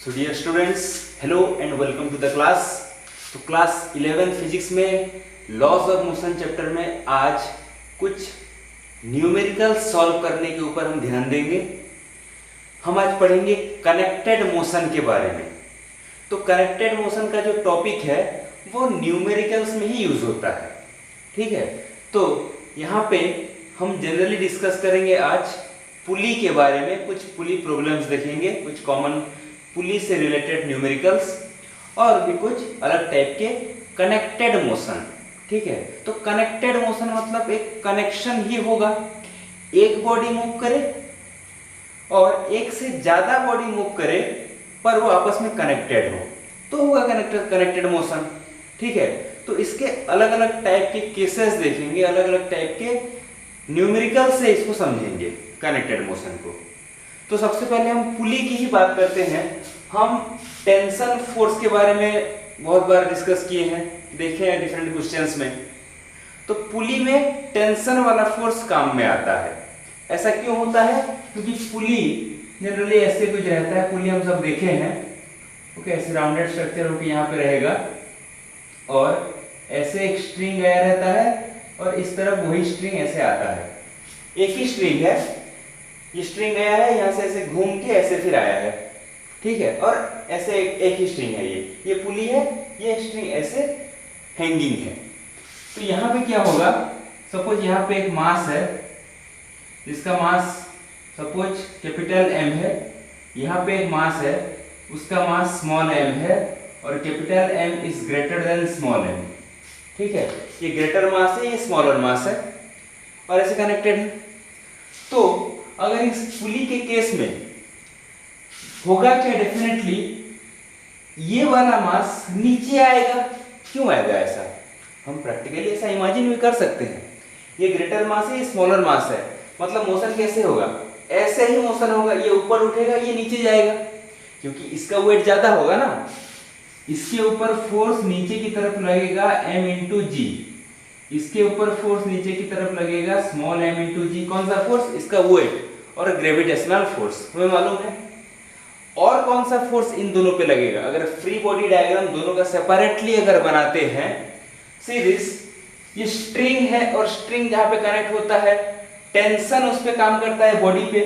So dear students, hello and welcome to the class. तो class 11 physics में laws of motion chapter में आज कुछ न्यूमेरिकल सॉल्व करने के ऊपर हम ध्यान देंगे। हम आज पढ़ेंगे कनेक्टेड मोशन के बारे में। तो कनेक्टेड मोशन का जो टॉपिक है वो न्यूमेरिकल्स में ही यूज होता है, ठीक है। तो यहाँ पे हम जनरली डिस्कस करेंगे आज पुली के बारे में, कुछ पुली प्रॉब्लम्स देखेंगे, कुछ कॉमन पुली से रिलेटेड न्यूमेरिकल्स और भी कुछ अलग टाइप के कनेक्टेड मोशन, ठीक है। तो कनेक्टेड मोशन मतलब एक कनेक्शन ही होगा, एक बॉडी मूव करे और एक से ज्यादा बॉडी मूव करे पर वो आपस में कनेक्टेड हो तो होगा कनेक्टेड मोशन, ठीक है। तो इसके अलग अलग टाइप के केसेस देखेंगे, अलग अलग टाइप के न्यूमेरिकल से इसको समझेंगे कनेक्टेड मोशन को। तो सबसे पहले हम पुली की ही बात करते हैं। हम टेंशन फोर्स के बारे में बहुत बार डिस्कस किए हैं, देखे हैं डिफरेंट क्वेश्चंस में। तो पुली में टेंशन वाला फोर्स काम में आता है। ऐसा क्यों होता है? क्योंकि पुली जनरली ऐसे कुछ रहता है, पुली हम सब देखे हैं, ओके, ऐसे राउंडेड स्ट्रक्चर होकर यहाँ पे रहेगा और ऐसे एक स्ट्रिंग गया रहता है और इस तरफ वही स्ट्रिंग ऐसे आता है। एक ही स्ट्रिंग है, ये स्ट्रिंग गया है यहाँ से ऐसे घूम के ऐसे फिर आया है, ठीक है, और ऐसे एक ही स्ट्रिंग है, ये पुली है, ये स्ट्रिंग ऐसे हैंगिंग है। तो यहाँ पे क्या होगा, सपोज यहाँ पे एक मास है जिसका मास सपोज कैपिटल M है, यहाँ पे एक मास है उसका मास स्मॉल m है और capital M is greater than small m, ठीक है। ये ग्रेटर मास है, ये स्मॉलर मास है और ऐसे कनेक्टेड है। तो अगर इस पुली के केस में होगा क्या, डेफिनेटली ये वाला मास नीचे आएगा। क्यों आएगा ऐसा? हम प्रैक्टिकली ऐसा इमेजिन भी कर सकते हैं। ये ग्रेटर मास है, ये स्मॉलर मास है, मतलब मोशन कैसे होगा? ऐसे ही मोशन होगा, ये ऊपर उठेगा, ये नीचे जाएगा, क्योंकि इसका वेट ज्यादा होगा ना। इसके ऊपर फोर्स नीचे की तरफ लगेगा m इंटू जी, इसके ऊपर फोर्स नीचे की तरफ लगेगा स्मॉल m इंटू जी। कौन सा फोर्स? इसका वेट और ग्रेविटेशनल फोर्स हमें मालूम है। और कौन सा फोर्स इन दोनों पे लगेगा? अगर फ्री बॉडी डायग्राम दोनों का सेपरेटली अगर बनाते हैं, सीरीज, ये स्ट्रिंग है और स्ट्रिंग जहां पे कनेक्ट होता है टेंशन उस पे काम करता है बॉडी पे,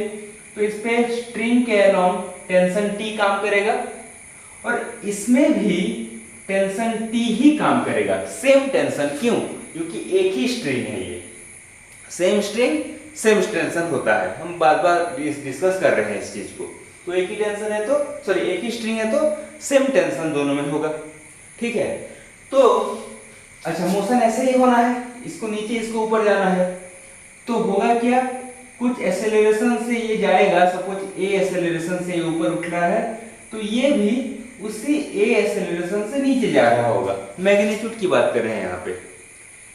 तो इस पे स्ट्रिंग के अलोंग टेंशन T काम करेगा और इसमें भी टेंशन T ही काम करेगा, सेम टेंशन। क्यों? क्योंकि एक ही स्ट्रिंग है, ये सेम स्ट्रिंग सेम टेंशन होता है। हम बार बार डिस्कस कर रहे हैं इस चीज को। तो एक ही टेंशन है तो सॉरी एक ही स्ट्रिंग है तो सेम टेंशन दोनों में होगा, ठीक है। तो अच्छा, मोशन ऐसे ही होना है, इसको नीचे इसको ऊपर जाना है, तो होगा क्या, कुछ एक्सेलरेशन से ये जाएगा, सपोज a एक्सेलरेशन से ये ऊपर उठ रहा है तो ये भी उसी a एक्सेलरेशन से नीचे जा रहा होगा। मैग्नीट्यूड की बात कर रहे हैं यहाँ पे,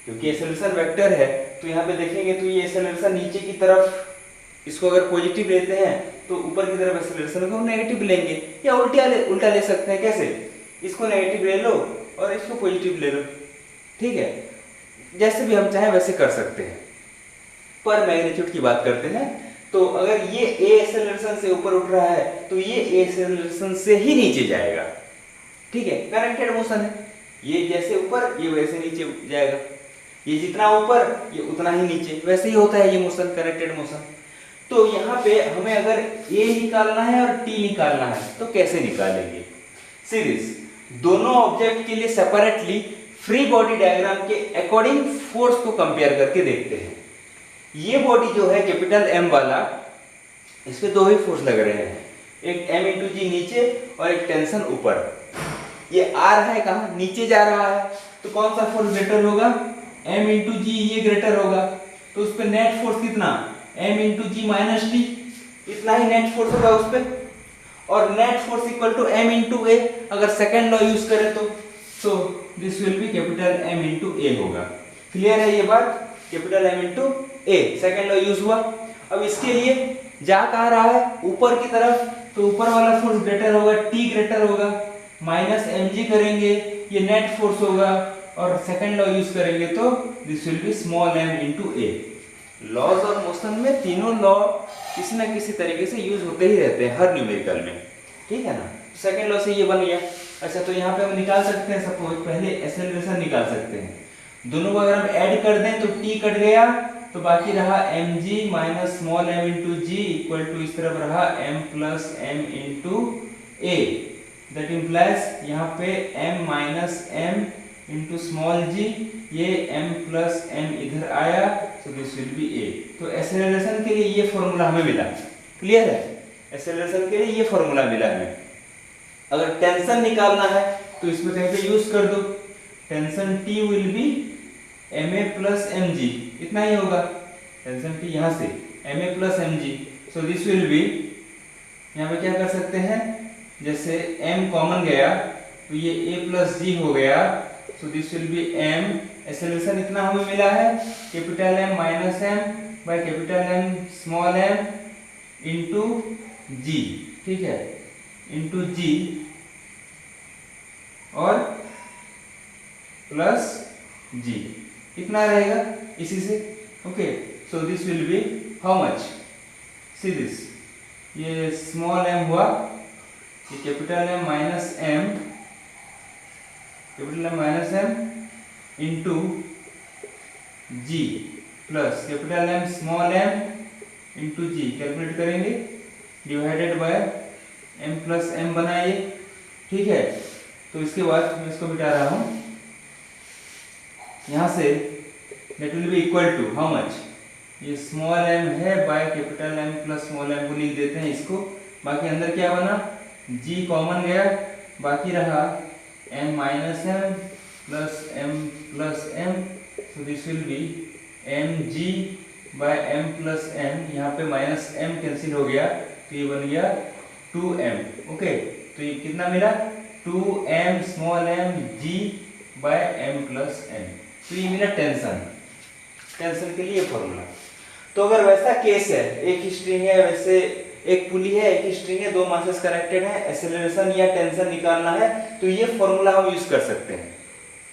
क्योंकि एक्सेलरेशन वेक्टर है तो यहाँ पे देखेंगे तो ये एक्सेलरेशन नीचे की तरफ, इसको अगर पॉजिटिव लेते हैं तो ऊपर की तरफ एक्सेलरेशन को नेगेटिव लेंगे, या उल्टा ले सकते हैं। कैसे? इसको नेगेटिव ले लो और इसको पॉजिटिव ले लो, ठीक है, जैसे भी हम चाहें वैसे कर सकते हैं। पर मैग्नीट्यूड की बात करते हैं तो अगर ये a एक्सेलरेशन से ऊपर उठ रहा है तो ये a एक्सेलरेशन से ही नीचे जाएगा, ठीक है। कनेक्टेड मोशन है, ये जैसे ऊपर ये वैसे नीचे जाएगा, ये जितना ऊपर ये उतना ही नीचे, वैसे ही होता है ये मोशन, कनेक्टेड मोशन। तो यहाँ पे हमें अगर a निकालना है और t निकालना है तो कैसे निकालेंगे? सीरीज, दोनों ऑब्जेक्ट के लिए सेपरेटली फ्री बॉडी डायग्राम के अकॉर्डिंग फोर्स को कंपेयर करके देखते हैं। ये बॉडी जो है कैपिटल M वाला, इस पे दो ही फोर्स लग रहे हैं, एक m इंटू जी नीचे और एक टेंशन ऊपर। ये R है कहाँ? नीचे जा रहा है, तो कौन सा फोर्स ग्रेटर होगा? m इंटू जी, ये ग्रेटर होगा, तो उस पे नेट फोर्स कितना? m into g minus T, इतना ही नेट फोर्स होगा उस पे। और net force equal to m into a, अगर सेकेंड लॉ यूज करें तो this will be capital M into a होगा। क्लियर है ये बात? Capital M into a, second law use हुआ। अब इसके लिए जा कहाँ रहा है? ऊपर की तरफ, तो ऊपर वाला फोर्स ग्रेटर होगा, T ग्रेटर होगा, माइनस mg करेंगे, ये नेट फोर्स होगा, और सेकेंड लॉ यूज करेंगे तो this will be small m into a। Laws of motion में तीनों लॉ किसी न किसी तरीके से यूज होते ही रहते हैं हर न्यूमेरिकल में। ठीक है ना। सेकंड लॉ से ये बन गया। अच्छा तो यहाँ पे हम निकाल सकते हैं, सपोज पहले एक्सेलरेशन निकाल सकते हैं। दोनों को अगर हम ऐड कर दें तो t कट गया, तो बाकी रहा mg minus small m into g equal to इस तरफ रहा m plus m into a. That implies यहाँ पे m minus m into small g, ये m प्लस m इधर आया, so this will be a। तो एक्सेलरेशन के लिए ये फॉर्मूला हमें मिला। क्लियर है? एक्सेलरेशन के लिए ये फॉर्मूला मिला हमें। अगर टेंशन निकालना है तो इसमें कहीं पे यूज कर दो। Tension T will be ma plus mg, इतना ही होगा। टेंशन T यहाँ से ma plus mg, so this will B, यहाँ पे क्या कर सकते हैं, जैसे m कॉमन गया तो ये a प्लस g हो गया, so this will be m। Acceleration इतना हमें मिला है, capital M minus m by capital M small m into g, ठीक है, इंटू जी और प्लस जी, इतना रहेगा इसी से। Okay, so this will be how much, see this, ये स्मॉल m हुआ, ये capital M minus m, capital M minus m into g plus capital M small m into g, calculate करेंगे, divided by m plus m बनाइए, ठीक है। तो इसके बाद मैं इसको मिटा रहा हूं, यहां से that will be equal to how much, ये स्मॉल m है by capital M plus small m को लिख देते हैं इसको। बाकी अंदर क्या बना, g कॉमन गया, बाकी रहा m minus m plus m, so this will be mg by m plus m, यहाँ पे माइनस m कैंसिल हो गया तो ये बन गया 2m। ओके, तो ये कितना मिला, 2m small m g by m plus m। तो ये मिला टेंशन। टेंशन के लिए फॉर्मूला। तो अगर वैसा केस है, एक ही स्ट्रिंग है, वैसे एक पुली है, एक ही स्ट्रिंग है, दो मासेस कनेक्टेड है, एक्सेलरेशन या टेंशन निकालना है, तो ये फॉर्मूला हम यूज कर सकते हैं।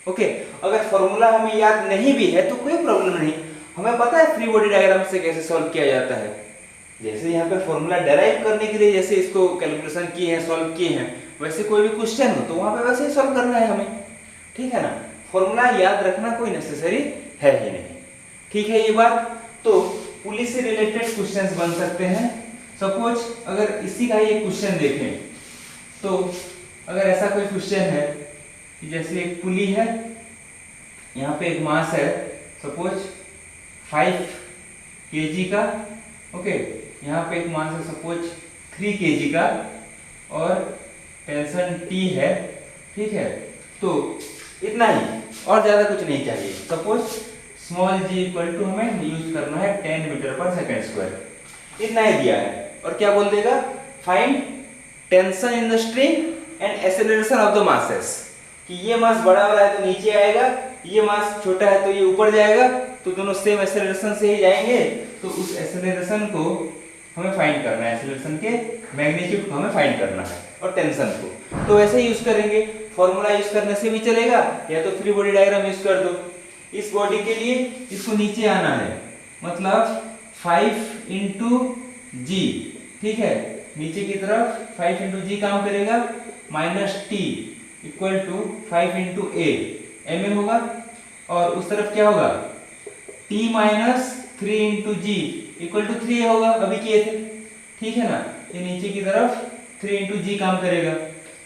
ओके, अगर फॉर्मूला हमें याद नहीं भी है तो कोई प्रॉब्लम नहीं, हमें पता है फ्री बॉडी डायग्राम से कैसे सॉल्व किया जाता है। जैसे यहाँ पे फॉर्मूला डेराइव करने के लिए जैसे इसको कैलकुलेशन किए हैं, सॉल्व किए हैं, वैसे कोई भी क्वेश्चन हो तो वहां पे वैसे ही सॉल्व करना है हमें, ठीक है ना। फॉर्मूला याद रखना कोई नेसेसरी है ही नहीं, ठीक है ये बात। तो पुलिस से रिलेटेड क्वेश्चंस बन सकते हैं। सपोज अगर इसी का ही एक क्वेश्चन देखें, तो अगर ऐसा कोई क्वेश्चन है कि जैसे एक पुली है, यहाँ पे एक मास है सपोज 5 kg का, ओके, यहाँ पे एक मास है सपोज 3 kg का और टेंशन T है, ठीक है। तो इतना ही, और ज्यादा कुछ नहीं चाहिए। Suppose small g equal to हमें यूज करना है 10 मीटर पर सेकेंड स्क्वायर, इतना ही दिया है। और क्या बोल देगा, find tension in the string and acceleration of the masses, कि ये मास बड़ा वाला है तो नीचे आएगा, ये मास छोटा है तो ये ऊपर जाएगा, तो दोनों सेम एक्सेलरेशन से ही जाएंगे। तो उस एक्सेलरेशन को हमें फाइंड करना है, एक्सेलरेशन के मैग्नीट्यूड को हमें फाइंड करना है और टेंशन को। तो वैसे ही यूज करेंगे, फॉर्मूला यूज करने से भी चलेगा, या तो फ्री बॉडी डायग्राम यूज कर दो। इस बॉडी के लिए इसको नीचे आना है, मतलब 5 इंटू जी, ठीक है, नीचे की तरफ 5 इंटू जी काम करेगा, minus T equal to 5 into a, m a होगा, और उस तरफ क्या होगा, t minus 3 into g equal to 3 होगा, अभी किए थे, ठीक है ना। ये नीचे की तरफ 3 इंटू जी काम करेगा,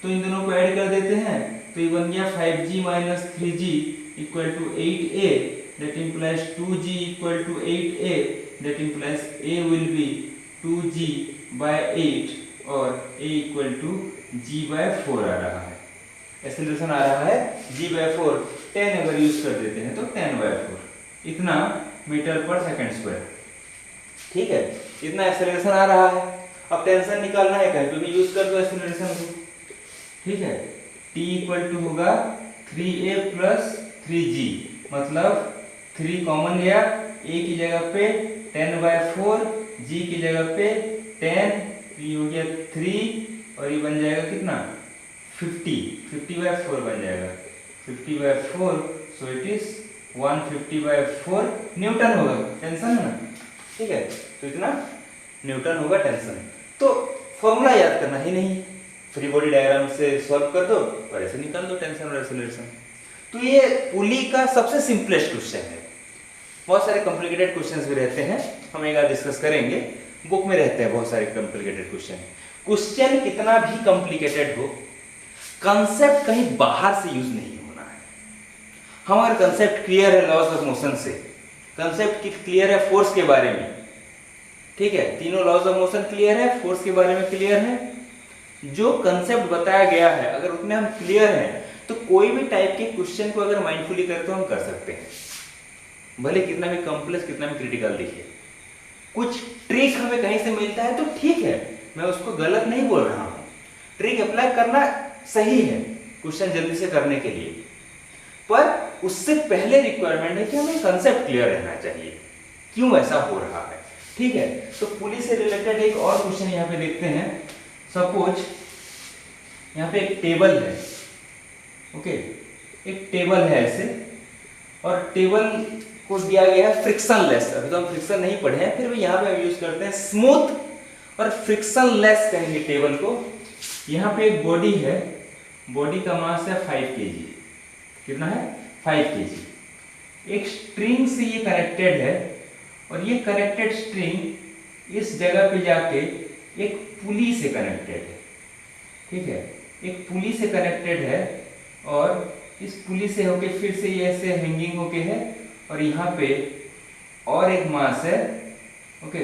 तो इन दोनों को ऐड कर देते हैं, तो ये बन गया 5g minus 3g equal to 8a, that implies 2g equal to 8a, that implies a will be 2g by 8 और a equal to g by 4 आ रहा है। एक्सेलरेशन आ रहा है g बाय 4, 10 अगर यूज कर देते हैं तो 10 बाय 4, इतना मीटर पर सेकंड स्क्वायर, ठीक है, इतना एक्सेलरेशन आ रहा है। अब टेंशन निकालना है, कहीं पे भी यूज कर दो एक्सेलरेशन को, ठीक है। t इक्वल टू होगा 3a प्लस 3g, मतलब 3 कॉमन गया, a की जगह पे 10 बाय 4, g की जगह पे 10, तो ये हो गया 3 और ये बन जाएगा कितना 50 बाय 4 बन जाएगा, 50 by 4, so it is 150 by 4 newton होगा, टेंशन है ना, ठीक है। तो इतना न्यूटन होगा टेंशन। तो फॉर्मूला याद करना ही नहीं, फ्री बॉडी डायग्राम से सॉल्व कर दो और ऐसे निकाल दो टेंशन और एक्सेलरेशन। तो ये पुली का सबसे सिंपलेस्ट क्वेश्चन है। बहुत सारे कॉम्प्लिकेटेड क्वेश्चंस भी रहते हैं, हम एक बार डिस्कस करेंगे। बुक में रहते हैं बहुत सारे कॉम्प्लिकेटेड क्वेश्चन। क्वेश्चन कितना भी कॉम्प्लिकेटेड हो, कंसेप्ट कहीं बाहर से यूज नहीं होना है। हमारा कंसेप्ट क्लियर है लॉज ऑफ मोशन से, कंसेप्ट क्लियर है फोर्स के बारे में, ठीक है, तीनों लॉज ऑफ मोशन क्लियर है, फोर्स के बारे में क्लियर है। जो कंसेप्ट बताया गया है अगर उतने हम क्लियर हैं तो कोई भी टाइप के क्वेश्चन को अगर माइंडफुली करते तो हम कर सकते हैं, भले कितना भी कॉम्प्लेक्स कितना भी क्रिटिकल दिखे। कुछ ट्रिक हमें कहीं से मिलता है तो ठीक है, मैं उसको गलत नहीं बोल रहा हूं, ट्रिक अप्लाई करना सही है क्वेश्चन जल्दी से करने के लिए, पर उससे पहले रिक्वायरमेंट है कि हमें कंसेप्ट क्लियर रहना चाहिए क्यों ऐसा हो रहा है, ठीक है। तो पुलिस से रिलेटेड एक और क्वेश्चन यहाँ पे देखते हैं। सपोज यहाँ पे एक टेबल है, ओके, एक टेबल है ऐसे, और टेबल को दिया गया है फ्रिक्शनलेस। अभी तो हम फ्रिक्शन नहीं पढ़े हैं, फिर भी यहाँ पे हम यूज करते हैं स्मूथ और फ्रिक्शनलेस कहेंगे टेबल को। यहाँ पे एक बॉडी है, बॉडी का मास है 5 kg, कितना है 5 kg। एक स्ट्रिंग से ये कनेक्टेड है और ये कनेक्टेड स्ट्रिंग इस जगह पे जाके एक पुली से कनेक्टेड है, ठीक है, एक पुली से कनेक्टेड है और इस पुली से होके फिर से ये ऐसे हैंगिंग होके है और यहाँ पे और एक मास है, ओके,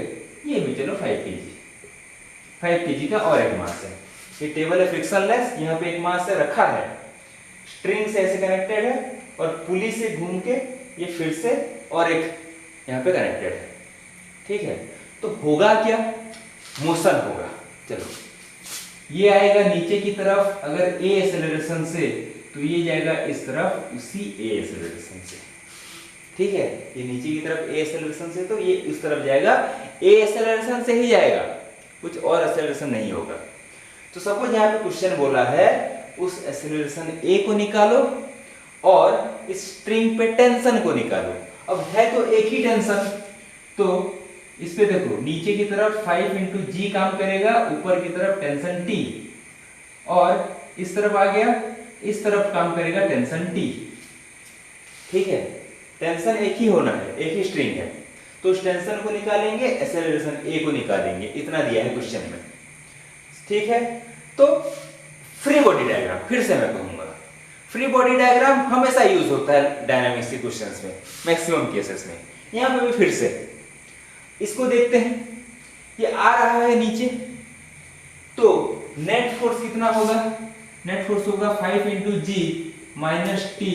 ये भी चलो 5 kg का और एक मास है। ये टेबल है फ्रिक्शनलेस, यहाँ पे एक मास है रखा है, स्ट्रिंग से ऐसे कनेक्टेड है और पुली से घूम के ये फिर से और एक यहाँ पे कनेक्टेड है, ठीक है। तो होगा क्या, मोशन होगा। चलो ये आएगा नीचे की तरफ अगर ए एक्सेलरेशन से, तो ये जाएगा इस तरफ उसी ए एक्सेलरेशन से, ठीक है। ये नीचे की तरफ ए एक्सेलरेशन से तो ये इस तरफ जाएगा, ए एक्सेलरेशन से ही जाएगा, कुछ और एक्सेलरेशन नहीं होगा। तो सपोज यहाँ पे क्वेश्चन बोला है उस एक्सेलरेशन ए को निकालो और इस स्ट्रिंग पे टेंशन को निकालो। अब है तो एक ही टेंशन, तो इस पे देखो नीचे की तरफ 5 into G काम करेगा, ऊपर की तरफ टेंशन T, और इस तरफ आ गया, इस तरफ काम करेगा टेंशन T, ठीक है। टेंशन एक ही होना है, एक ही स्ट्रिंग है, तो उस टेंशन को निकालेंगे, एक्सेलरेशन A को निकालेंगे, इतना दिया है क्वेश्चन में, ठीक है। तो फ्री बॉडी डायग्राम, फिर से मैं कहूंगा फ्री बॉडी डायग्राम हमेशा यूज होता है डायनामिक्स के क्वेश्चंस में, मैक्सिमम केसेस में। यहां पे भी फिर से इसको देखते हैं, ये आ रहा है नीचे, तो नेट फोर्स कितना होगा, नेट फोर्स होगा 5 into G माइनस T,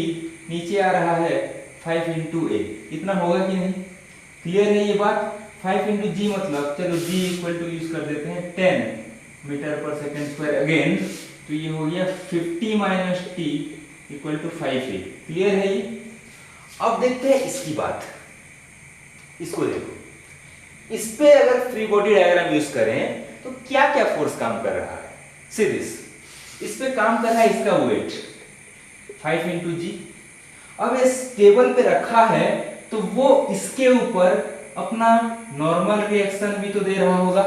नीचे आ रहा है 5 into A, इतना होगा कि नहीं, क्लियर है ये बात। 5 into G मतलब चलो G इक्वल टू यूज कर देते हैं 10 मीटर पर सेकेंड स्क्वायर अगेन, तो ये हो गया 50 minus T equal to 5A, clear है ये। अब देखते हैं इसकी बात, इसको देखो, इस पे अगर फ्री बॉडी डायग्राम यूज करें तो क्या क्या फोर्स काम कर रहा है। सी दिस, इस पे काम कर रहा है इसका वेट 5 into G। अब इस टेबल पे रखा है तो वो इसके ऊपर अपना नॉर्मल रिएक्शन भी तो दे रहा होगा।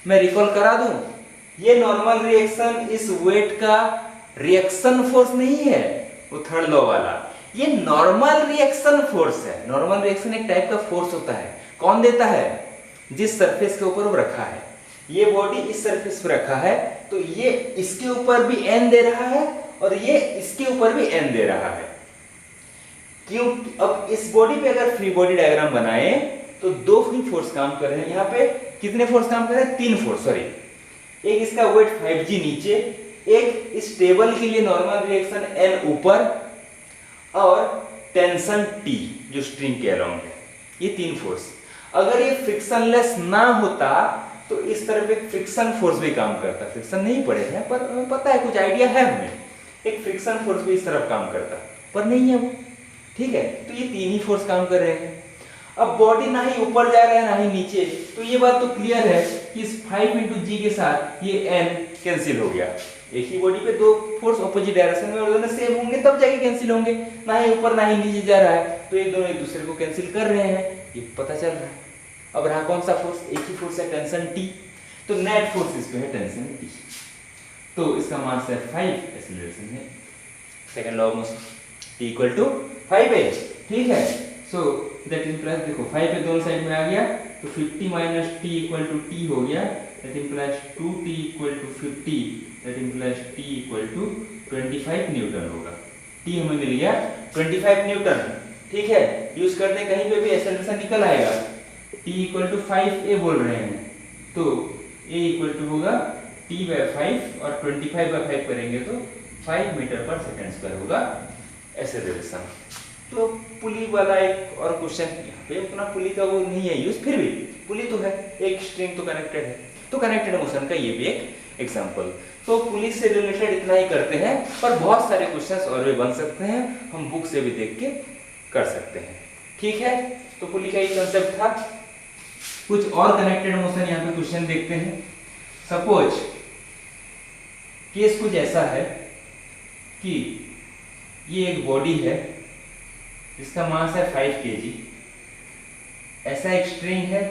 मैं रिकॉल करा दूं, ये नॉर्मल रिएक्शन इस वेट का रिएक्शन फोर्स नहीं है, वो थर्ड लॉ वाला, ये नॉर्मल रिएक्शन फोर्स है। नॉर्मल रिएक्शन एक टाइप का फोर्स होता है, कौन देता है, जिस सरफेस के ऊपर वो रखा है। ये बॉडी इस सरफेस पे रखा है तो ये इसके ऊपर भी n दे रहा है और ये इसके ऊपर भी n दे रहा है। क्यों, अब इस बॉडी पे अगर फ्री बॉडी डायग्राम बनाए तो दो ही फोर्स काम कर रहे हैं। यहाँ पे कितने फोर्स काम कर रहे हैं, 3 फोर्स, सॉरी, एक इसका वेट 5G नीचे, एक इस टेबल के लिए नॉर्मल रिएक्शन n ऊपर और टेंशन T जो स्ट्रिंग के अराउंड है, ये 3 फोर्स। अगर ये फ्रिक्शनलेस ना होता तो इस तरफ एक फ्रिक्शन फोर्स भी काम करता। फ्रिक्शन नहीं पढ़े हैं पर पता है, कुछ आइडिया है हमें, एक फ्रिक्शन फोर्स भी इस तरफ काम करता, पर नहीं है वो, ठीक है। तो ये 3 ही फोर्स काम कर रहे हैं। अब बॉडी ना ही ऊपर जा रहा है ना ही नीचे, तो ये बात तो क्लियर है कि इस 5 into G के साथ ये n कैंसिल हो गया। एक ही बॉडी पे दो फोर्स ऑपोजिट डायरेक्शन में और दोनों सेम होंगे तब जाके कैंसिल होंगे, ना ही ऊपर ना ही नीचे जा रहा है, तो ये दोनों एक दूसरे को कैंसिल कर रहे हैं, ये पता चल रहा है। अब रहा कौन सा फोर्स, एक ही फोर्स है टेंशन T, तो नेट फोर्स इस पे है टेंशन T। तो इसका मास है 5, एक्सेलरेशन है। Second law of motion, t equal to 5 है, ठीक है। सो दैट इंप्लाइज, देखो 5 पे दोनों साइड में आ गया, तो 50 minus t equal to t हो गया, that implies 2t equal to 50, that implies t equal to 25 newton होगा। t हमें मिल गया 25 न्यूटन, ठीक है। यूज करते कहीं पे भी एक्सेलरेशन निकल आएगा। t इक्वल टू 5a बोल रहे हैं, तो a इक्वल टू होगा t बाय 5 और 25 बाय 5 करेंगे तो 5 मीटर पर सेकंड स्क्वायर होगा एक्सेलरेशन। तो पुली वाला एक और क्वेश्चन, यहाँ पे अपना पुली का वो नहीं है यूज, फिर भी पुली तो है, एक स्ट्रिंग तो कनेक्टेड है, तो कनेक्टेड मोशन का ये भी एक एग्जांपल। तो पुली से रिलेटेड इतना ही करते हैं, पर बहुत सारे क्वेश्चंस और भी बन सकते हैं, हम बुक से भी देख के कर सकते हैं, ठीक है। तो पुली का ये कंसेप्ट था। कुछ और कनेक्टेड मोशन यहाँ पे क्वेश्चन देखते हैं। सपोज केस कुछ ऐसा है कि ये एक बॉडी है, इसका मास है 5 kg, ऐसा एक स्ट्रिंग है,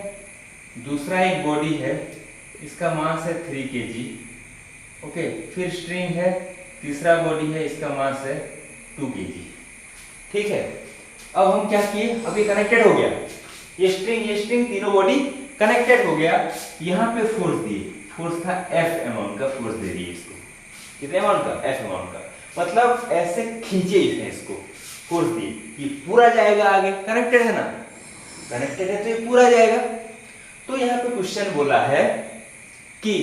दूसरा एक बॉडी है, इसका मास है 3 kg, ओके, फिर स्ट्रिंग है, तीसरा बॉडी है, इसका मास है 2 kg, ठीक है। अब हम क्या किए, अभी कनेक्टेड हो गया, ये स्ट्रिंग तीनों बॉडी कनेक्टेड हो गया, यहाँ पे फोर्स दिए, फोर्स था F अमाउंट का, फोर्स दे दिए इसको, कितने अमाउंट का, F अमाउंट का, मतलब ऐसे खींचे इसने इसको, फोर्स दी, ये पूरा जाएगा आगे, कनेक्टेड है ना, कनेक्टेड है तो ये पूरा जाएगा। तो यहाँ पे क्वेश्चन बोला है कि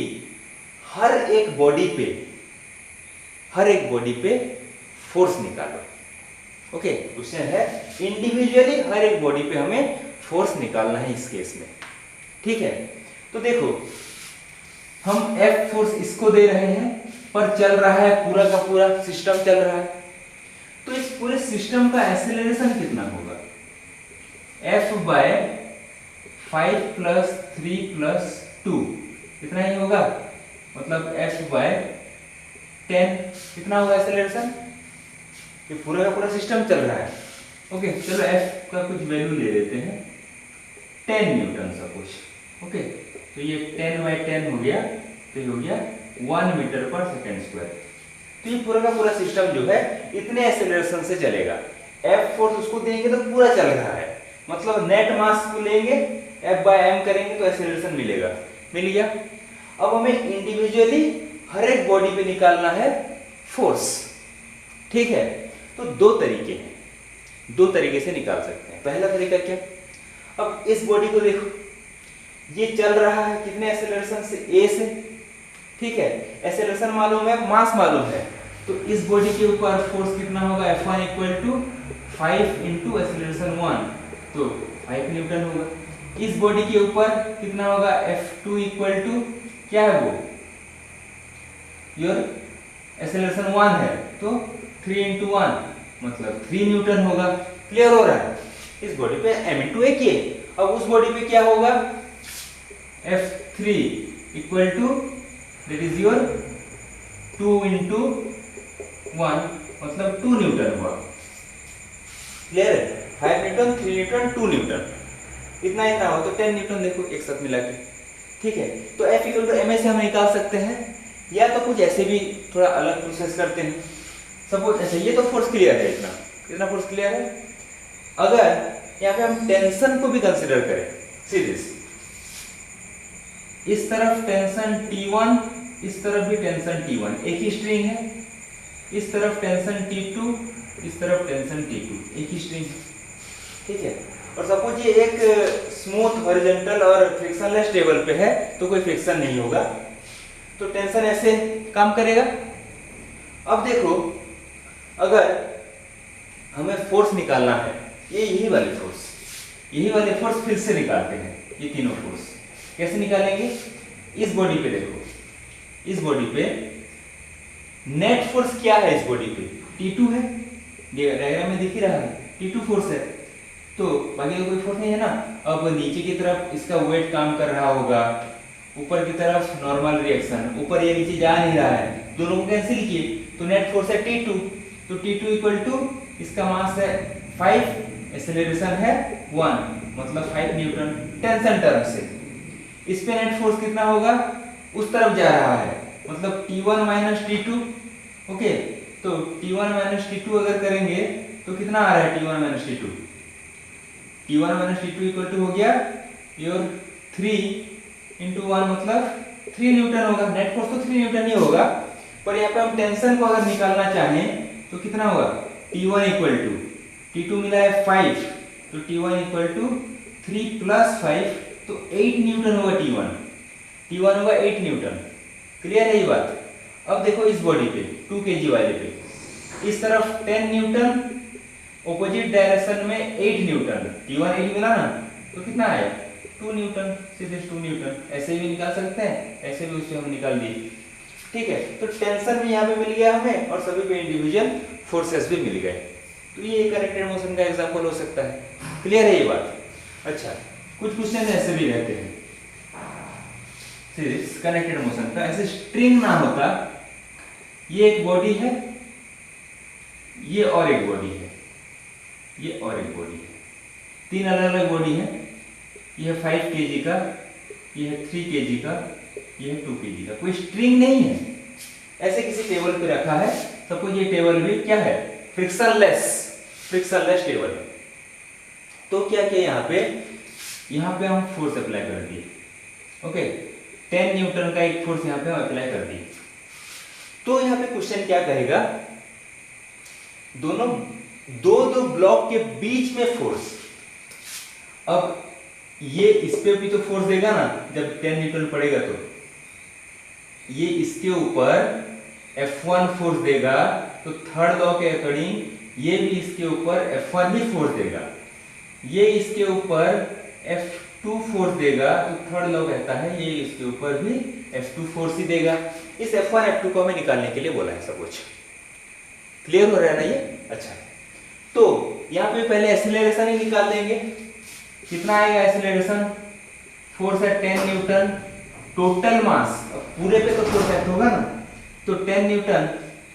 हर एक बॉडी पे फोर्स निकालो, ओके। क्वेश्चन है इंडिविजुअली हर एक बॉडी पे हमें फोर्स निकालना है इस केस में, ठीक है। तो देखो हम F फोर्स इसको दे रहे हैं, पर चल रहा है पूरा का पूरा सिस्टम चल रहा है, तो इस पूरे सिस्टम का एक्सेलरेशन कितना होगा, F बाय 5 प्लस 3 प्लस 2, कितना ही होगा, मतलब F बाय 10, कितना होगा एक्सेलरेशन, ये पूरा का पूरा सिस्टम चल रहा है, ओके। चलो F का कुछ वैल्यू ले लेते हैं, 10 न्यूटन सपोज, ओके। तो ये 10 बाय 10 हो गया, तो ये हो गया 1 मीटर पर सेकंड स्क्वायर। तो ये पूरा का पूरा सिस्टम जो है इतने एक्सेलरेशन से चलेगा, F फोर्स उसको देंगे तो पूरा चल रहा है, मतलब नेट मास को लेंगे F बाय m करेंगे तो एक्सेलरेशन मिलेगा, मिल गया। अब हमें इंडिविजुअली हर एक बॉडी पे निकालना है फोर्स, ठीक है। तो दो तरीके हैं, दो तरीके से निकाल सकते हैं। पहला तरीका क्या, अब इस बॉडी को देखो, ये चल रहा है कितने एक्सेलरेशन से, a से, ठीक है। एक्सेलरेशन मालूम है, मास मालूम है, तो इस बॉडी के ऊपर फोर्स कितना होगा, F1 equal to 5 into acceleration 1, तो 5 न्यूटन होगा। इस बॉडी के ऊपर कितना होगा, F2 इक्वल टू क्या है वो, योर एक्सेलरेशन 1 है, तो 3 इंटू 1 मतलब 3 न्यूटन होगा। क्लियर हो रहा है, इस बॉडी पे m इंटू a किए। अब उस बॉडी पे क्या होगा, F3 equal to that is your 2 into 1 मतलब 2 न्यूटन हुआ। क्लियर है, 5 न्यूटन, 3 न्यूटन, 2 न्यूटन, इतना इतना हो तो 10 न्यूटन देखो एक साथ मिला के, ठीक है। तो F इक्वल टू ma से हम निकाल सकते हैं, या तो कुछ ऐसे भी थोड़ा अलग प्रोसेस करते हैं। सपोज ऐसे, ये तो फोर्स क्लियर है, इतना कितना फोर्स क्लियर है। अगर यहाँ पे हम टेंशन को भी कंसिडर करें, सीरीज, इस तरफ टेंशन T1, इस तरफ भी टेंशन T1, एक ही स्ट्रिंग है, इस तरफ टेंशन T2, इस तरफ टेंशन T2, एक ही स्ट्रिंग, ठीक है। और सपोज ये एक स्मूथ हॉरिजॉन्टल और फ्रिक्शनलेस टेबल पे है, तो कोई फ्रिक्शन नहीं होगा, तो टेंशन ऐसे काम करेगा। अब देखो, अगर हमें फोर्स निकालना है, ये यही वाले फोर्स फिर से निकालते हैं, ये तीनों फोर्स कैसे निकालेंगे। इस बॉडी पे देखो, इस बॉडी पे नेट फोर्स क्या है, इस बॉडी पे T2 है, डायग्राम में दिख ही रहा है, T2 फोर्स है, तो बाकी तो कोई फोर्स नहीं है ना। अब नीचे की तरफ इसका वेट काम कर रहा होगा, ऊपर की तरफ नॉर्मल रिएक्शन, ऊपर ये नीचे जा नहीं रहा है, दोनों को कैंसिल किए तो नेट फोर्स है T2, तो T2 इक्वल टू इसका मास है 5, एक्सेलरेशन है 1 मतलब 5 न्यूटन टेंशन टर्म से। इस पे नेट फोर्स कितना होगा, उस तरफ जा रहा है मतलब T1 माइनस T2। ओके, तो T1 माइनस T2 अगर करेंगे तो कितना आ रहा है T1 minus T2? T1 minus T2 equal to हो गया योर 3 इंटू 1 मतलब 3 न्यूटन होगा। नेट फोर्स तो 3 न्यूटन ही होगा, पर यहाँ पे हम टेंशन को अगर निकालना चाहें तो कितना होगा? T1 इक्वल टू T2 मिला है 5, तो T1 इक्वल टू 3 प्लस 5, तो 8 न्यूटन होगा T1 होगा 8 न्यूटन। क्लियर है ये बात? अब देखो इस बॉडी पे 2 kg वाले पे, इस तरफ 10 न्यूटन, ऑपोजिट डायरेक्शन में 8 न्यूटन। T1 8 मिला ना, तो कितना आया? 2 न्यूटन, सीधे 2 न्यूटन। ऐसे भी निकाल सकते हैं, ऐसे भी उससे हम निकाल दिए। ठीक है, तो टेंशन भी यहाँ पे मिल गया हमें और सभी पे इंडिविजुअल फोर्सेस भी मिल गए। तो ये कनेक्टेड मोशन का एग्जांपल हो सकता है। क्लियर है ये बात? अच्छा, कुछ क्वेश्चन ऐसे भी रहते हैं सीरीज कनेक्टेड मोशन का, ऐसे स्ट्रिंग ना होता, ये एक बॉडी है, ये और एक बॉडी है, ये और एक बॉडी है, 3 अलग अलग बॉडी है। ये है 5 kg का, ये है 3 kg का, ये है 2 kg का। कोई स्ट्रिंग नहीं है, ऐसे किसी टेबल पे रखा है। सपोज ये टेबल भी क्या है? फ्रिक्शनलेस टेबल है। तो क्या किया यहाँ पे हम फोर्स अप्लाई कर दिए। ओके, 10 न्यूटन का एक फोर्स यहाँ पे हम अप्लाई कर दिए। तो यहाँ पे क्वेश्चन क्या कहेगा? दोनों दो ब्लॉक के बीच में फोर्स। अब ये इस पे भी तो फोर्स देगा ना, जब 10 न्यूटन पड़ेगा तो ये इसके ऊपर F1 फोर्स देगा, तो थर्ड लॉ के अकॉर्डिंग ये भी इसके ऊपर F1 ही फोर्स देगा। ये इसके ऊपर F2 फोर्स देगा, तो थर्ड लॉ कहता है ये इसके ऊपर भी F2 फोर्स ही देगा। इस F1 F2 को हमें निकालने के लिए बोला है सब कुछ। क्लियर हो रहा है ना ये? अच्छा, तो यहाँ पे पहले एक्सीलरेशन ही निकाल देंगे। कितना आएगा एक्सीलरेशन? फोर्स है 10 न्यूटन, टोटल मास, पूरे पे तो फोर्स एक्ट होगा ना, तो 10 न्यूटन,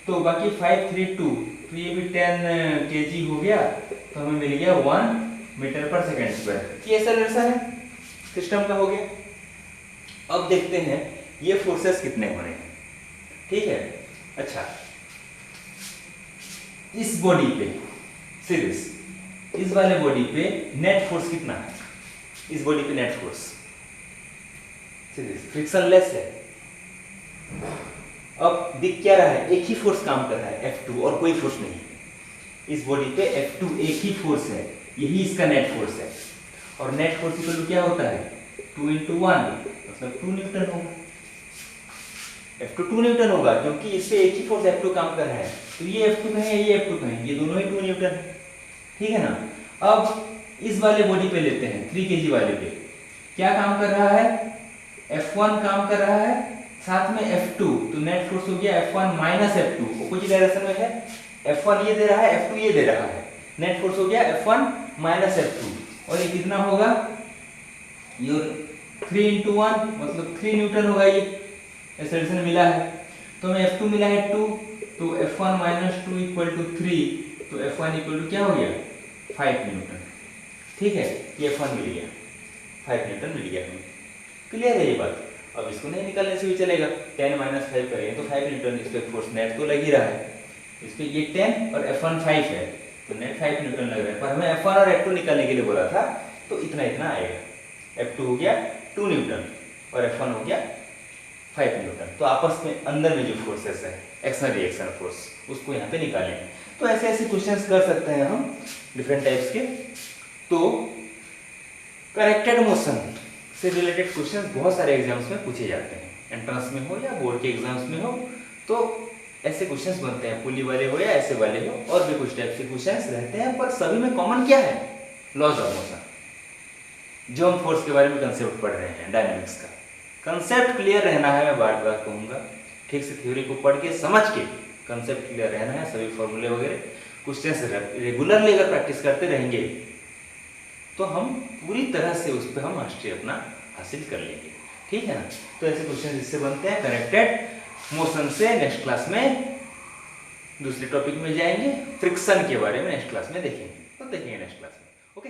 तो बाकी 5 3 2, तो ये भी 10 kg हो गया, तो हमें मिल गया 1 मीटर पर सेकेंड स्क्वायर। ये एक्सीलरेशन है सिस्टम का हो गया। अब देखते हैं ये फोर्सेस कितने हो रहे हैं। ठीक है, अच्छा, इस बॉडी पे सीरीज, इस वाले बॉडी पे नेट फोर्स कितना है? इस बॉडी पे नेट फोर्स सीरीज फ्रिक्शनलेस है। अब दिख क्या रहा है? एक ही फोर्स काम कर रहा है, F2, और कोई फोर्स नहीं। इस बॉडी पे F2 एक ही फोर्स है, यही इसका नेट फोर्स है। और नेट फोर्स इक्वल टू क्या होता है? 2 × 1 मतलब 2 न्यूटन होगा। F2 2 न्यूटन होगा, क्योंकि इस पे एक ही फोर्स F2 काम कर रहा है। तो ये F2 कहें, ये F2 कहें, ये दोनों ही 2 न्यूटन है। ठीक है ना? अब इस वाले बॉडी पे लेते हैं, 3 kg वाले पे क्या काम कर रहा है? F1 काम कर रहा है, साथ में F2, तो नेट फोर्स हो गया F1 minus F2। Opposite direction में है, F1 ये दे रहा है, F2 ये दे रहा है, नेट फोर्स हो गया F1 माइनस F2। और ये कितना होगा? ये 3 × 1 मतलब 3 न्यूटन होगा। ये एक्सेलरेशन मिला है, तो हमें F2 मिला है 2, तो F1 माइनस 2 इक्वल टू 3, तो F1 इक्वल टू क्या हो गया? 5 न्यूटन। ठीक है, ये F1 मिल गया, 5 न्यूटन मिल गया हमें। क्लियर है ये बात? अब इसको नहीं निकालने से भी चलेगा, 10 - 5 करेंगे तो 5 न्यूटन। इस पे फोर्स नेट तो लग ही रहा है, इस पे ये 10 और F1 5 है, तो नेट 5 न्यूटन लग रहा है। पर हमें F1 और F2 निकालने के लिए बोला था, तो इतना इतना आएगा। F2 हो गया 2 न्यूटन और F1 हो गया 5 न्यूटन। तो आपस में अंदर में जो फोर्सेस है, एक्शन रिएक्शन फोर्स, उसको यहाँ पे निकालेंगे। तो ऐसे ऐसे क्वेश्चंस कर सकते हैं हम डिफरेंट टाइप्स के। तो कनेक्टेड मोशन से रिलेटेड क्वेश्चंस बहुत सारे एग्जाम्स में पूछे जाते हैं, एंट्रेंस में हो या बोर्ड के एग्जाम्स में हो, तो ऐसे क्वेश्चंस बनते हैं, पुली वाले हो या ऐसे वाले हो, और भी कुछ टाइप के क्वेश्चंस रहते हैं। पर सभी में कॉमन क्या है? Laws of motion. जो हम फोर्स के बारे में कंसेप्ट पढ़ रहे हैं, डायनामिक्स का कंसेप्ट क्लियर रहना है। मैं बार बार कहूँगा, ठीक से थ्योरी को पढ़ के समझ के कंसेप्ट क्लियर रहना है। सभी फॉर्मूले वगैरह क्वेश्चंस रेगुलरली अगर प्रैक्टिस करते रहेंगे तो हम पूरी तरह से उस पर हम मास्टरी अपना हासिल कर लेंगे। ठीक है ना? तो ऐसे क्वेश्चन इससे बनते हैं कनेक्टेड मोशन से। नेक्स्ट क्लास में दूसरे टॉपिक में जाएंगे, फ्रिक्शन के बारे में नेक्स्ट क्लास में देखेंगे, तो देखेंगे नेक्स्ट क्लास में। ओके।